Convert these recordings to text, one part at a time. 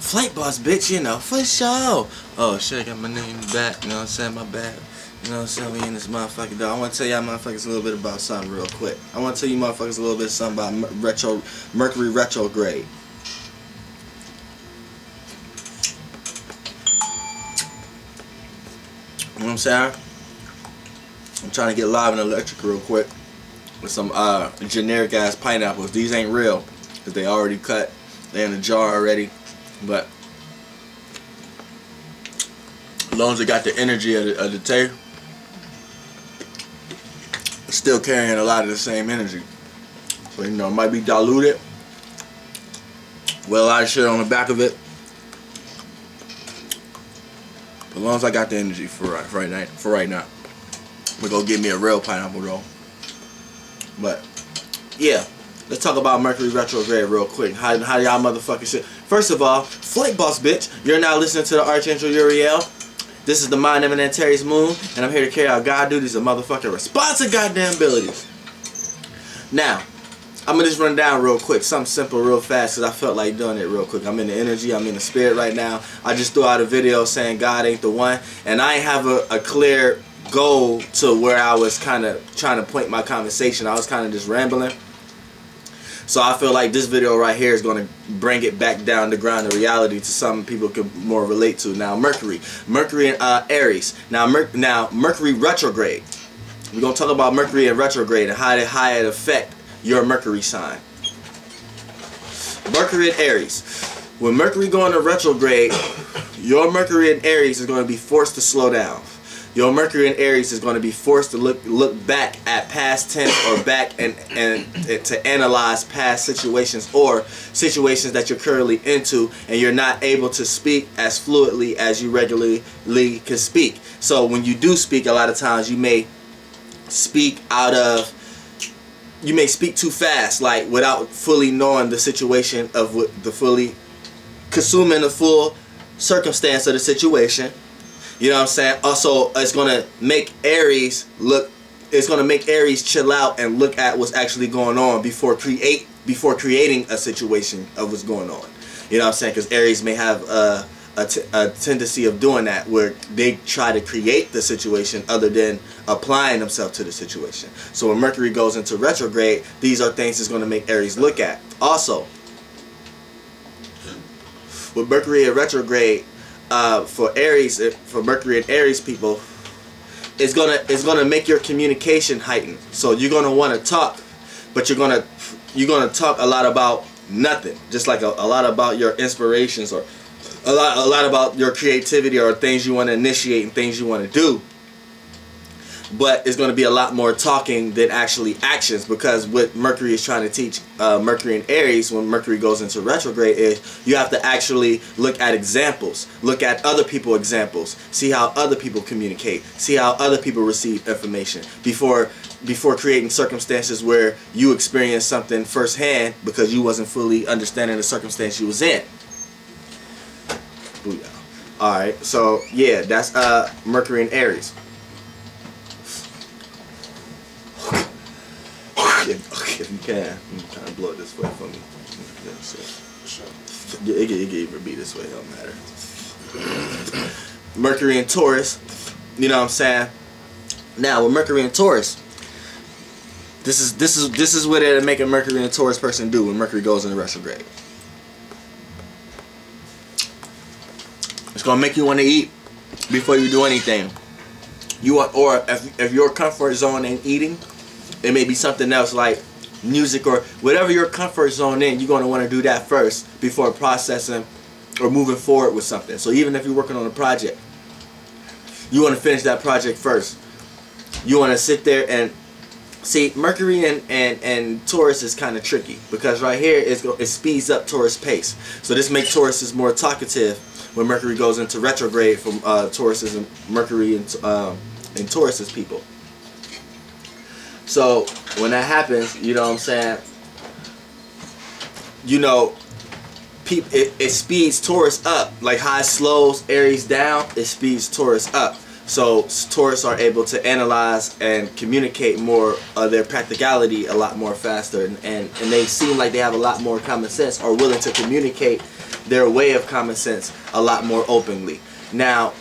Flight boss, bitch, you know, for sure. Oh shit, I got my name back, you know what I'm saying, my bad. You know what I'm saying, we in this motherfucker, though. I want to tell y'all motherfuckers a little bit about something real quick. I want to tell you motherfuckers a little bit something about Mercury Retrograde. You know what I'm saying? I'm trying to get live and electric real quick with some generic ass pineapples. These ain't real because they already cut. They in the jar already. But as long as they got the energy of the taste, it's still carrying a lot of the same energy. So you know, it might be diluted with a lot of shit on the back of it. But as long as I got the energy for right now, we're gonna give me a real pineapple though. But yeah, let's talk about Mercury Retrograde real quick. How y'all motherfuckers shit. First of all, Flight boss, bitch. You're now listening to the Archangel Uriel. This is the Mind Eminent Terry's Moon, and I'm here to carry out God duties of motherfucking responsive goddamn abilities. Now, I'm gonna just run down real quick, something simple real fast, because I felt like doing it real quick. I'm in the energy, I'm in the spirit right now. I just threw out a video saying God ain't the one, and I ain't have a clear goal to where I was kind of trying to point my conversation. I was kind of just rambling. So I feel like this video right here is going to bring it back down to ground of reality to something people can more relate to. Now Mercury and Aries. Now Mercury Retrograde. We're going to talk about Mercury and Retrograde and how it affect your Mercury sign. Mercury and Aries. When Mercury going to retrograde, your Mercury and Aries is going to be forced to slow down. Your Mercury in Aries is going to be forced to look back at past tense or back and to analyze past situations or situations that you're currently into, and you're not able to speak as fluidly as you regularly can speak. So when you do speak, a lot of times you may speak too fast, like without fully knowing the situation of consuming the full circumstance of the situation. You know what I'm saying? Also, it's gonna make Aries chill out and look at what's actually going on before creating a situation of what's going on. You know what I'm saying? Because Aries may have a tendency of doing that, where they try to create the situation other than applying themselves to the situation. So when Mercury goes into retrograde, these are things that's going to make Aries look at. Also, with Mercury in retrograde, for Mercury and Aries people, it's gonna make your communication heightened. So you're gonna want to talk, but you're gonna talk a lot about nothing, just like a lot about your inspirations or a lot about your creativity or things you want to initiate and things you want to do. But it's going to be a lot more talking than actually actions, because what Mercury is trying to teach Mercury and Aries when Mercury goes into retrograde is you have to actually look at examples, look at other people's examples, see how other people communicate, see how other people receive information before creating circumstances where you experience something firsthand because you wasn't fully understanding the circumstance you was in. Booyah. Alright, so yeah, that's Mercury and Aries. If you can, kind of blow it this way for me. It can even be this way, it don't matter. Mercury and Taurus, you know what I'm saying? Now with Mercury and Taurus, this is what it'll make a Mercury and Taurus person do when Mercury goes into retrograde. It's gonna make you want to eat before you do anything. Or if your comfort zone ain't eating, it may be something else like music or whatever your comfort zone in. You're going to want to do that first before processing or moving forward with something. So even if you're working on a project, you want to finish that project first. You want to sit there and see. Mercury and Taurus is kind of tricky because right here it speeds up Taurus pace. So this makes Taurus more talkative when Mercury goes into retrograde from Taurus and Mercury and Taurus people. So when that happens, you know what I'm saying, you know, it speeds Taurus up. Like how it slows Aries down, it speeds Taurus up. So Taurus are able to analyze and communicate more of their practicality a lot more faster, and they seem like they have a lot more common sense, or willing to communicate their way of common sense a lot more openly. Now,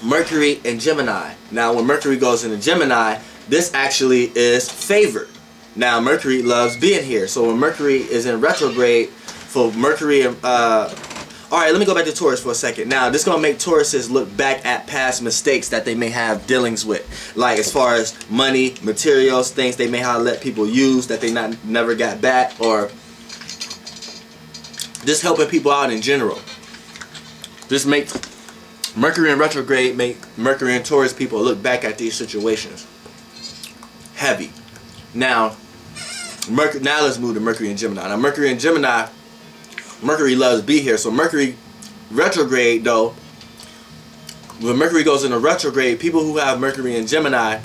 Mercury and Gemini. Now, when Mercury goes into Gemini, this actually is favored. Now, Mercury loves being here. So when Mercury is in retrograde, for Mercury and alright, let me go back to Taurus for a second. Now, this is going to make Tauruses look back at past mistakes that they may have dealings with. Like as far as money, materials, things they may have let people use that they never got back, or just helping people out in general. This makes Mercury in retrograde make Mercury and Taurus people look back at these situations heavy. Now let's move to Mercury and Gemini. Now, Mercury and Gemini, Mercury loves be here. So Mercury retrograde, though, when Mercury goes into retrograde, people who have Mercury and Gemini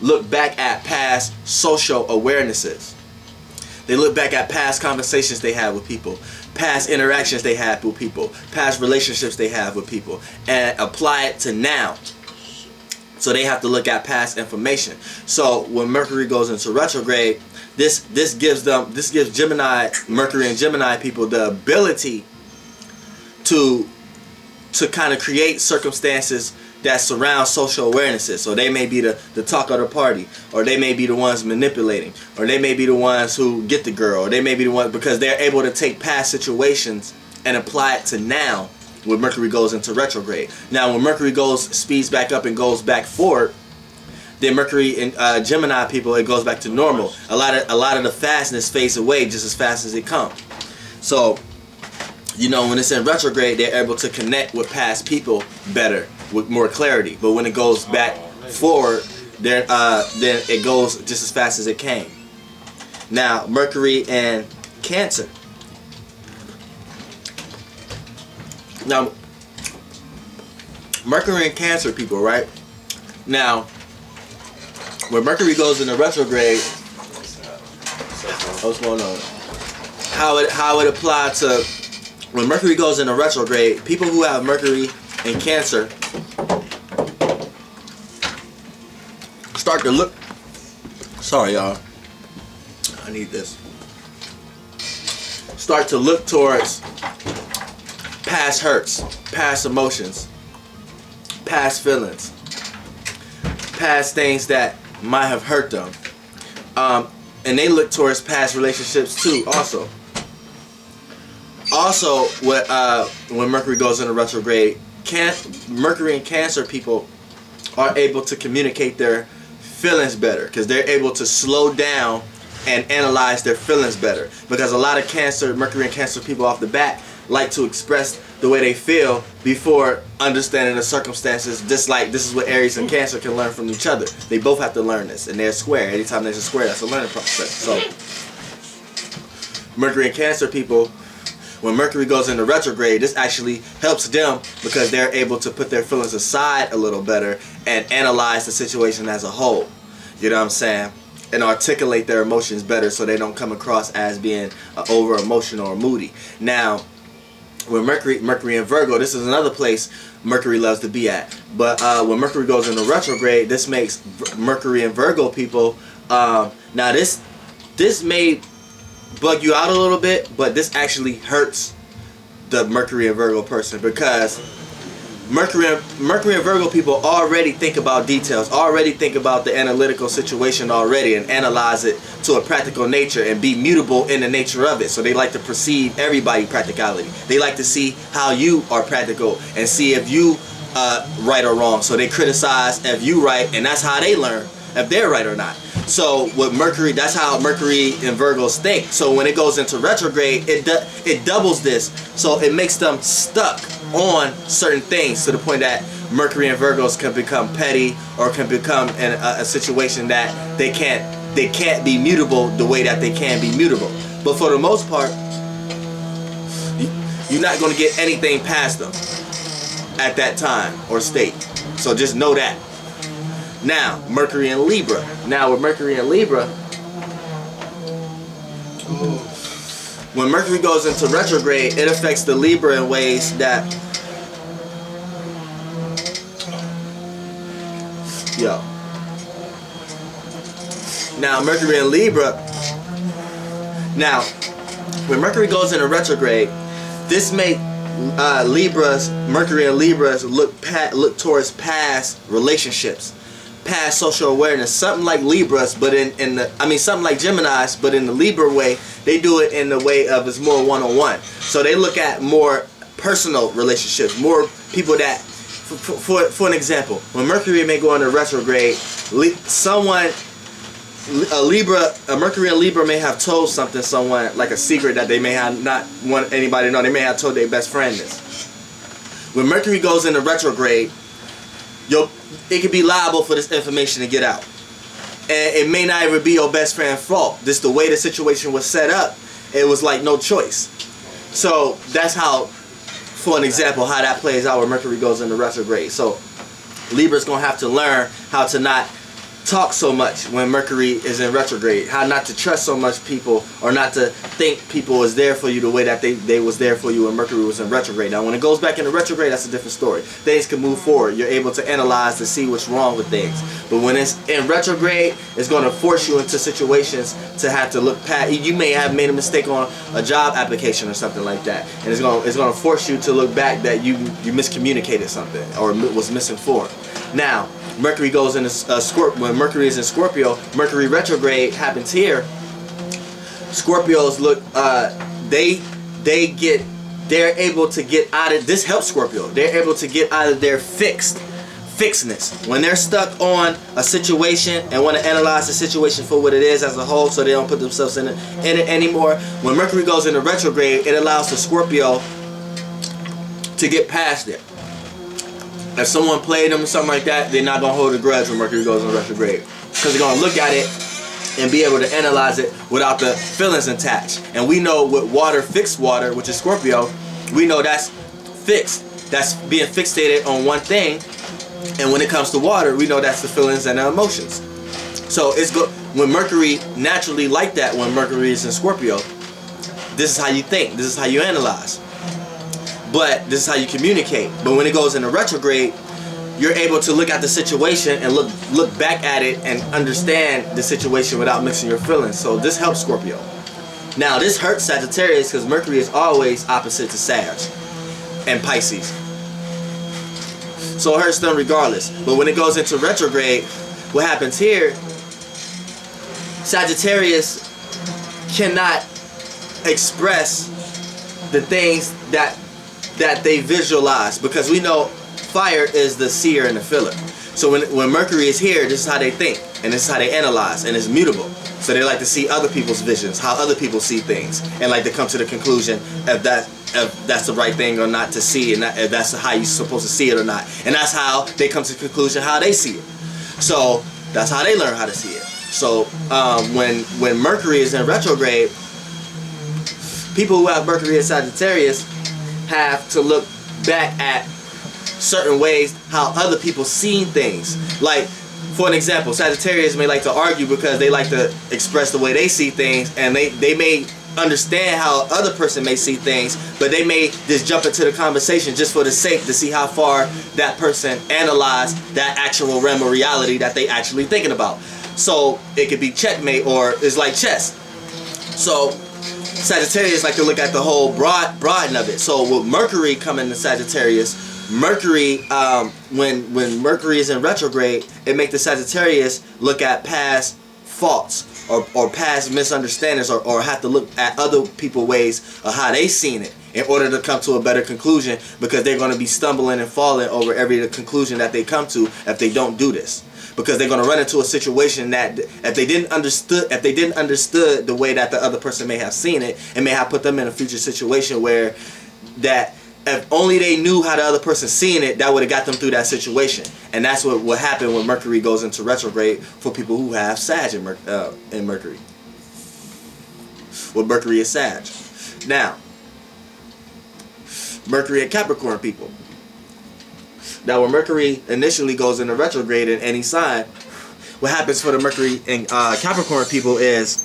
look back at past social awarenesses. They look back at past conversations they had with people, past interactions they had with people, past relationships they have with people, and apply it to now. So they have to look at past information. So when Mercury goes into retrograde, this gives Gemini, Mercury and Gemini people the ability to kind of create circumstances that surround social awarenesses. So they may be the talk of the party, or they may be the ones manipulating, or they may be the ones who get the girl, or they may be the ones, because they're able to take past situations and apply it to now when Mercury goes into retrograde. Now, when Mercury speeds back up and goes back forward, then Mercury and Gemini people, it goes back to normal. A lot of the fastness fades away just as fast as it comes. So, you know, when it's in retrograde, they're able to connect with past people better, with more clarity. But when it goes back forward, then it goes just as fast as it came. Now, Mercury and Cancer. Now, Mercury and Cancer people, right? Now, when Mercury goes into retrograde, what's going on? How it apply to when Mercury goes into retrograde? People who have Mercury and Cancer start to look. Sorry, y'all. I need this. Start to look towards past hurts, past emotions, past feelings, past things that might have hurt them, and they look towards past relationships too. Also, when Mercury goes into retrograde, Mercury and Cancer people are able to communicate their feelings better, because they're able to slow down and analyze their feelings better. Because a lot of Mercury and Cancer people off the bat like to express the way they feel before understanding the circumstances. Just like this is what Aries and Cancer can learn from each other. They both have to learn this, and they're square. Anytime there's a square, that's a learning process. So Mercury and Cancer people, when Mercury goes into retrograde, this actually helps them because they're able to put their feelings aside a little better and analyze the situation as a whole. You know what I'm saying? And articulate their emotions better so they don't come across as being over emotional or moody. Now, with Mercury and Virgo, this is another place Mercury loves to be at. But when Mercury goes into retrograde, this makes Mercury and Virgo people. Now this may bug you out a little bit, but this actually hurts the Mercury and Virgo person, because Mercury and Virgo people already think about details, already think about the analytical situation already, and analyze it to a practical nature and be mutable in the nature of it. So they like to perceive everybody practicality. They like to see how you are practical and see if you right or wrong. So they criticize if you right, and that's how they learn if they're right or not. So with Mercury, that's how Mercury and Virgos think. So when it goes into retrograde, it doubles this. So it makes them stuck on certain things to the point that Mercury and Virgos can become petty, or can become in a situation that they can't be mutable the way that they can be mutable. But for the most part, you're not going to get anything past them at that time or state. So just know that. Now, Mercury and Libra. Now with Mercury and Libra, when Mercury goes into retrograde, it affects the Libra in ways that Yo. Now, Mercury in Libra. Now, when Mercury goes into retrograde, this make Mercury and Libras look towards past relationships, past social awareness. Something like Libras, but something like Gemini's, but in the Libra way, they do it in the way of it's more one-on-one. So they look at more personal relationships, more people that, for an example, when Mercury may go into retrograde, a Mercury and Libra may have told someone like a secret that they may have not want anybody to know. They may have told their best friend this. When Mercury goes into retrograde, it could be liable for this information to get out. And it may not even be your best friend's fault. Just the way the situation was set up, it was like no choice. So that's how, for an example, how that plays out when Mercury goes into retrograde. So Libra's going to have to learn how to not talk so much when Mercury is in retrograde, how not to trust so much people, or not to think people is there for you the way that they was there for you when Mercury was in retrograde. Now when it goes back into retrograde, that's a different story. Things can move forward. You're able to analyze to see what's wrong with things. But when it's in retrograde, it's going to force you into situations to have to look past. You may have made a mistake on a job application or something like that, and it's going to force you to look back that you miscommunicated something or was misinformed. Now Mercury goes into Scorpio. When Mercury is in Scorpio, Mercury retrograde happens here. Scorpios look, they're able to get out of, this helps Scorpio. They're able to get out of their fixedness. When they're stuck on a situation and want to analyze the situation for what it is as a whole, so they don't put themselves in it anymore. When Mercury goes into retrograde, it allows the Scorpio to get past it. If someone played them or something like that, they're not going to hold a grudge when Mercury goes in retrograde. Because they're going to look at it and be able to analyze it without the feelings attached. And we know with water, fixed water, which is Scorpio, we know that's fixed. That's being fixated on one thing. And when it comes to water, we know that's the feelings and the emotions. So it's good when Mercury naturally like that. When Mercury is in Scorpio, this is how you think. This is how you analyze. But this is how you communicate. But when it goes into retrograde, you're able to look at the situation and look back at it and understand the situation without mixing your feelings. So this helps Scorpio. Now this hurts Sagittarius because Mercury is always opposite to Sag and Pisces. So it hurts them regardless. But when it goes into retrograde, what happens here, Sagittarius cannot express the things that they visualize, because we know fire is the seer and the feeler. So when Mercury is here, this is how they think, and this is how they analyze, and it's mutable. So they like to see other people's visions, how other people see things, and like to come to the conclusion if that's the right thing or not to see, and if that's how you're supposed to see it or not. And that's how they come to the conclusion how they see it. So that's how they learn how to see it. So when Mercury is in retrograde, people who have Mercury in Sagittarius have to look back at certain ways how other people see things. Like, for an example, Sagittarius may like to argue because they like to express the way they see things, and they may understand how other person may see things, but they may just jump into the conversation just for the sake to see how far that person analyzed that actual realm of reality that they actually thinking about. So it could be checkmate, or it's like chess. So Sagittarius like to look at the whole broaden of it. So with Mercury coming to Sagittarius, Mercury, when Mercury is in retrograde, it makes the Sagittarius look at past faults or past misunderstandings, or have to look at other people's ways of how they seen it in order to come to a better conclusion, because they're going to be stumbling and falling over every conclusion that they come to if they don't do this. Because they're going to run into a situation that if they didn't understood the way that the other person may have seen it, it may have put them in a future situation where that if only they knew how the other person seen it, that would have got them through that situation. And that's what happened when Mercury goes into retrograde for people who have Sag in Mercury. Well, Mercury is Sag. Now, Mercury and Capricorn people. Now, when Mercury initially goes into retrograde in any sign, what happens for the Mercury and Capricorn people is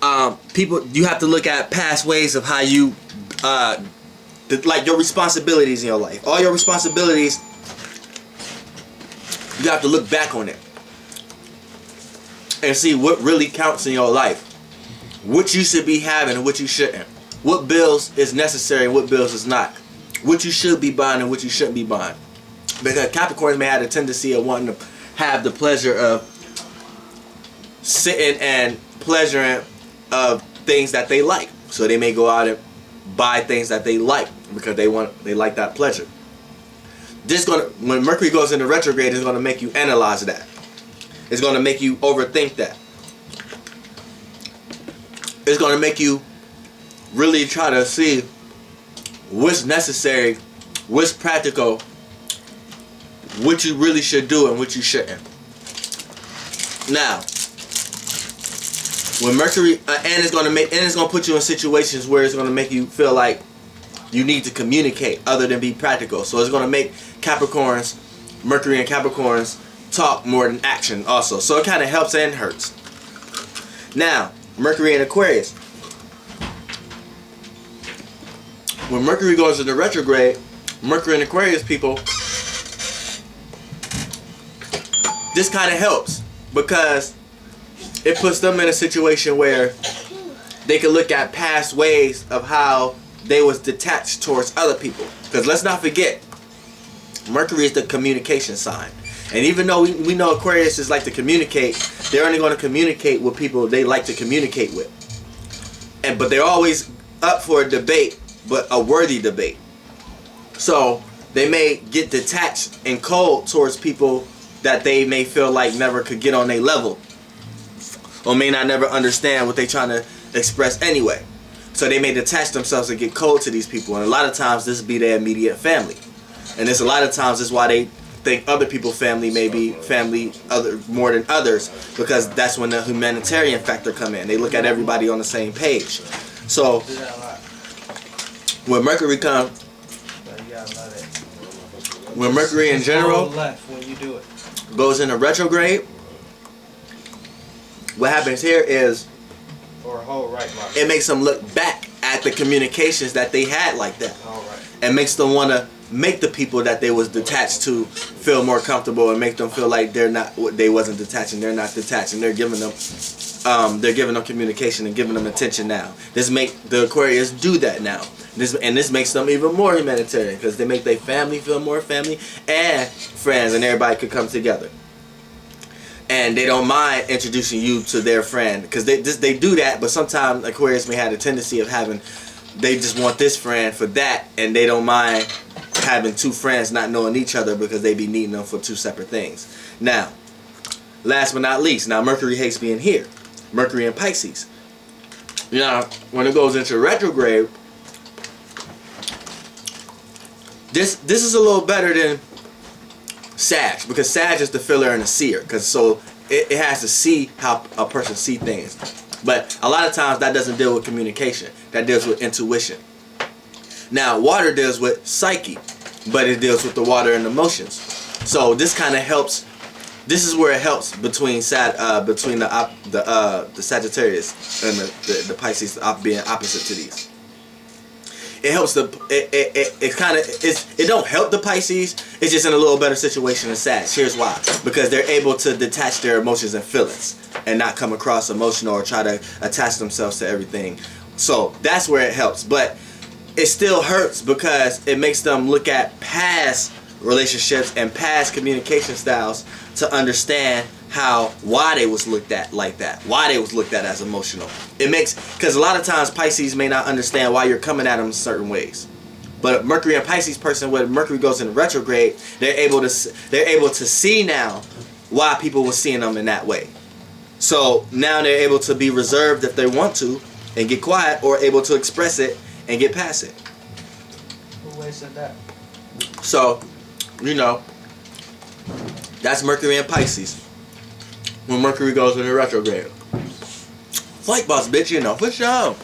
you have to look at past ways of how you like your responsibilities in your life. All your responsibilities You have to look back on it and see what really counts in your life. What you should be having and what you shouldn't. What bills is necessary and what bills is not. What you should be buying and what you shouldn't be buying. Because Capricorns may have a tendency of wanting to have the pleasure of sitting and pleasuring of things that they like. So they may go out and buy things that they like because they like that pleasure. When Mercury goes into retrograde, it's gonna make you analyze that. It's gonna make you overthink that. It's gonna make you really try to see what's necessary, what's practical, what you really should do and what you shouldn't. Now, when Mercury and it's gonna put you in situations where it's gonna make you feel like you need to communicate other than be practical. So it's gonna make Capricorns, Mercury and Capricorns, talk more than action also. So it kind of helps and hurts. Now, Mercury and Aquarius. When Mercury goes into retrograde, Mercury and Aquarius people, this kind of helps because it puts them in a situation where they can look at past ways of how they was detached towards other people. Because let's not forget, Mercury is the communication sign. And even though we know Aquarius is like to communicate, they're only going to communicate with people they like to communicate with. But they're always up for a debate, but a worthy debate. So they may get detached and cold towards people that they may feel like never could get on their level, or may not never understand what they're trying to express anyway. So they may detach themselves and get cold to these people. And a lot of times this be their immediate family. And there's a lot of times that's why they think other people's family may be family more than others, because that's when the humanitarian factor come in. They look at everybody on the same page. So when Mercury comes, when Mercury in general goes into retrograde, what happens here is it makes them look back at the communications that they had like that, and makes them want to make the people that they was detached to feel more comfortable, and make them feel like they wasn't detached and they're not detached, and they're giving them communication and giving them attention now. This make the Aquarius do that now. This makes them even more humanitarian because they make their family feel more family and friends, and everybody could come together. And they don't mind introducing you to their friend because they do that. But sometimes Aquarius may have a tendency of they just want this friend for that, and they don't mind having two friends not knowing each other because they be needing them for two separate things. Now, last but not least, now Mercury hates being here. Mercury in Pisces. Now, when it goes into retrograde, this is a little better than Sag, because Sag is the filler and the seer, because so it has to see how a person see things. But a lot of times that doesn't deal with communication. That deals with intuition. Now, water deals with psyche, but it deals with the water and emotions. So this kind of helps. This is where it helps between the Sagittarius and the Pisces being opposite to these. It helps it don't help the Pisces. It's just in a little better situation than Sag. Here's why: because they're able to detach their emotions and feelings and not come across emotional or try to attach themselves to everything. So that's where it helps, but it still hurts because it makes them look at past relationships and past communication styles to understand why they was looked at like that, why they was looked at as emotional. Because a lot of times Pisces may not understand why you're coming at them certain ways, but Mercury and Pisces person, when Mercury goes into retrograde, they're able to see now why people were seeing them in that way. So now they're able to be reserved if they want to and get quiet, or able to express it and get past it. Who way said that? So, that's Mercury and Pisces when Mercury goes into retrograde. Flight boss, bitch, for sure.